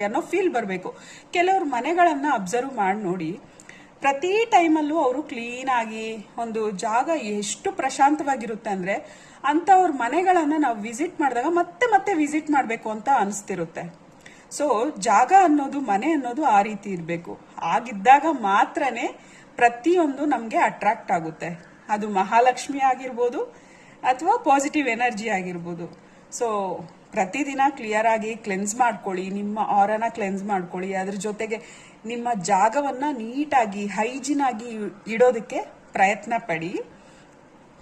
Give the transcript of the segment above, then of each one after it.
ಅನ್ನೋ ಫೀಲ್ ಬರಬೇಕು. ಕೆಲವ್ರ ಮನೆಗಳನ್ನ ಅಬ್ಸರ್ವ್ ಮಾಡಿ ನೋಡಿ, ಪ್ರತಿ ಟೈಮಲ್ಲೂ ಅವರು ಕ್ಲೀನ್ ಆಗಿ ಒಂದು ಜಾಗ ಎಷ್ಟು ಪ್ರಶಾಂತವಾಗಿರುತ್ತೆ ಅಂದ್ರೆ ಅಂತವ್ರ ಮನೆಗಳನ್ನ ನಾವು ವಿಸಿಟ್ ಮಾಡಿದಾಗ ಮತ್ತೆ ಮತ್ತೆ ವಿಸಿಟ್ ಮಾಡಬೇಕು ಅಂತ ಅನಿಸ್ತಿರುತ್ತೆ. ಸೊ ಜಾಗ ಅನ್ನೋದು, ಮನೆ ಅನ್ನೋದು ಆ ರೀತಿ ಇರಬೇಕು. ಆಗಿದ್ದಾಗ ಮಾತ್ರನೇ ಪ್ರತಿಯೊಂದು ನಮಗೆ ಅಟ್ರಾಕ್ಟ್ ಆಗುತ್ತೆ. ಅದು ಮಹಾಲಕ್ಷ್ಮಿ ಆಗಿರ್ಬೋದು ಅಥವಾ ಪಾಸಿಟಿವ್ ಎನರ್ಜಿ ಆಗಿರ್ಬೋದು. ಸೊ ಪ್ರತಿದಿನ ಕ್ಲಿಯರ್ ಆಗಿ ಕ್ಲೆನ್ಸ್ ಮಾಡ್ಕೊಳ್ಳಿ, ನಿಮ್ಮ ಆರನ ಕ್ಲೆನ್ಸ್ ಮಾಡ್ಕೊಳ್ಳಿ. ಅದ್ರ ಜೊತೆಗೆ ನಿಮ್ಮ ಜಾಗವನ್ನ ನೀಟಾಗಿ ಹೈಜಿನ್ ಆಗಿ ಇಡೋದಕ್ಕೆ ಪ್ರಯತ್ನ ಪಡಿ.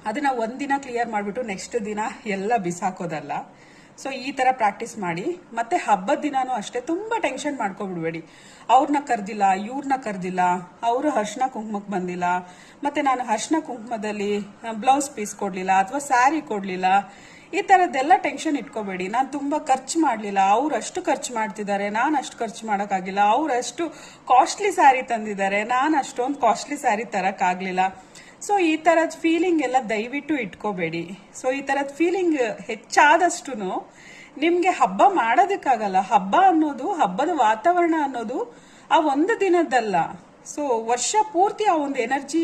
ಅದನ್ನ ಒಂದಿನ ಕ್ಲಿಯರ್ ಮಾಡಿಬಿಟ್ಟು ನೆಕ್ಸ್ಟ್ ದಿನ ಎಲ್ಲ ಬಿಸಾಕೋದಲ್ಲ. ಸೊ ಈ ತರ ಪ್ರಾಕ್ಟೀಸ್ ಮಾಡಿ. ಮತ್ತೆ ಹಬ್ಬದ ದಿನಾನು ಅಷ್ಟೇ ತುಂಬಾ ಟೆನ್ಷನ್ ಮಾಡ್ಕೊಬಿಡ್ಬೇಡಿ. ಅವ್ರನ್ನ ಕರ್ದಿಲ್ಲ, ಇವ್ರನ್ನ ಕರ್ದಿಲ್ಲ, ಅವರು ಅರ್ಶಿನ ಕುಂಕುಮಕ್ಕೆ ಬಂದಿಲ್ಲ, ಮತ್ತೆ ನಾನು ಅರ್ಶಿನ ಕುಂಕುಮದಲ್ಲಿ ಬ್ಲೌಸ್ ಪೀಸ್ ಕೊಡ್ಲಿಲ್ಲ ಅಥವಾ ಸ್ಯಾರಿ ಕೊಡ್ಲಿಲ್ಲ, ಈ ತರದ್ದೆಲ್ಲ ಟೆನ್ಷನ್ ಇಟ್ಕೋಬೇಡಿ. ನಾನು ತುಂಬಾ ಖರ್ಚು ಮಾಡ್ಲಿಲ್ಲ, ಅವ್ರು ಅಷ್ಟು ಖರ್ಚು ಮಾಡ್ತಿದ್ದಾರೆ, ನಾನು ಅಷ್ಟು ಖರ್ಚು ಮಾಡೋಕ್ಕಾಗಿಲ್ಲ, ಅವ್ರು ಅಷ್ಟು ಕಾಸ್ಟ್ಲಿ ಸ್ಯಾರಿ ತಂದಿದ್ದಾರೆ, ನಾನು ಅಷ್ಟೊಂದು ಕಾಸ್ಟ್ಲಿ ಸ್ಯಾರಿ ತರಕ್ಕಾಗ್ಲಿಲ್ಲ. ಸೊ ಈ ತರದ್ ಫೀಲಿಂಗ್ ಎಲ್ಲ ದಯವಿಟ್ಟು ಇಟ್ಕೋಬೇಡಿ. ಸೊ ಈ ತರದ್ ಫೀಲಿಂಗ್ ಹೆಚ್ಚಾದಷ್ಟು ನಿಮ್ಗೆ ಹಬ್ಬ ಮಾಡೋದಕ್ಕಾಗಲ್ಲ. ಹಬ್ಬ ಅನ್ನೋದು, ಹಬ್ಬದ ವಾತಾವರಣ ಅನ್ನೋದು ಆ ಒಂದು ದಿನದ್ದಲ್ಲ. ಸೊ ವರ್ಷ ಪೂರ್ತಿ ಆ ಒಂದು ಎನರ್ಜಿ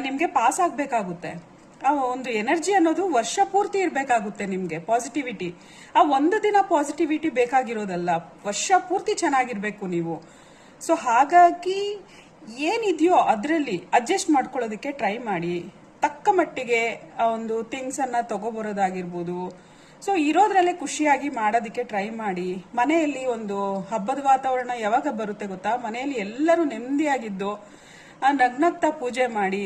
ನಿಮ್ಗೆ ಪಾಸ್ ಆಗ್ಬೇಕಾಗುತ್ತೆ. ಆ ಒಂದು ಎನರ್ಜಿ ಅನ್ನೋದು ವರ್ಷ ಪೂರ್ತಿ ಇರ್ಬೇಕಾಗುತ್ತೆ ನಿಮ್ಗೆ. ಪಾಸಿಟಿವಿಟಿ ಆ ಒಂದು ದಿನ ಪಾಸಿಟಿವಿಟಿ ಬೇಕಾಗಿರೋದಲ್ಲ, ವರ್ಷ ಪೂರ್ತಿ ಚೆನ್ನಾಗಿರ್ಬೇಕು ನೀವು. ಸೊ ಹಾಗಾಗಿ ಏನಿದೆಯೋ ಅದರಲ್ಲಿ ಅಡ್ಜಸ್ಟ್ ಮಾಡ್ಕೊಳ್ಳೋದಕ್ಕೆ ಟ್ರೈ ಮಾಡಿ. ತಕ್ಕ ಮಟ್ಟಿಗೆ ಆ ಒಂದು ಥಿಂಗ್ಸ್ ಅನ್ನ ತಗೋಬರೋದಾಗಿರ್ಬೋದು. ಸೊ ಇರೋದ್ರಲ್ಲೇ ಖುಷಿಯಾಗಿ ಮಾಡೋದಕ್ಕೆ ಟ್ರೈ ಮಾಡಿ. ಮನೆಯಲ್ಲಿ ಒಂದು ಹಬ್ಬದ ವಾತಾವರಣ ಯಾವಾಗ ಬರುತ್ತೆ ಗೊತ್ತಾ? ಮನೆಯಲ್ಲಿ ಎಲ್ಲರೂ ನೆಮ್ಮದಿಯಾಗಿದ್ದು ನಗ್ನಗ್ತಾ ಪೂಜೆ ಮಾಡಿ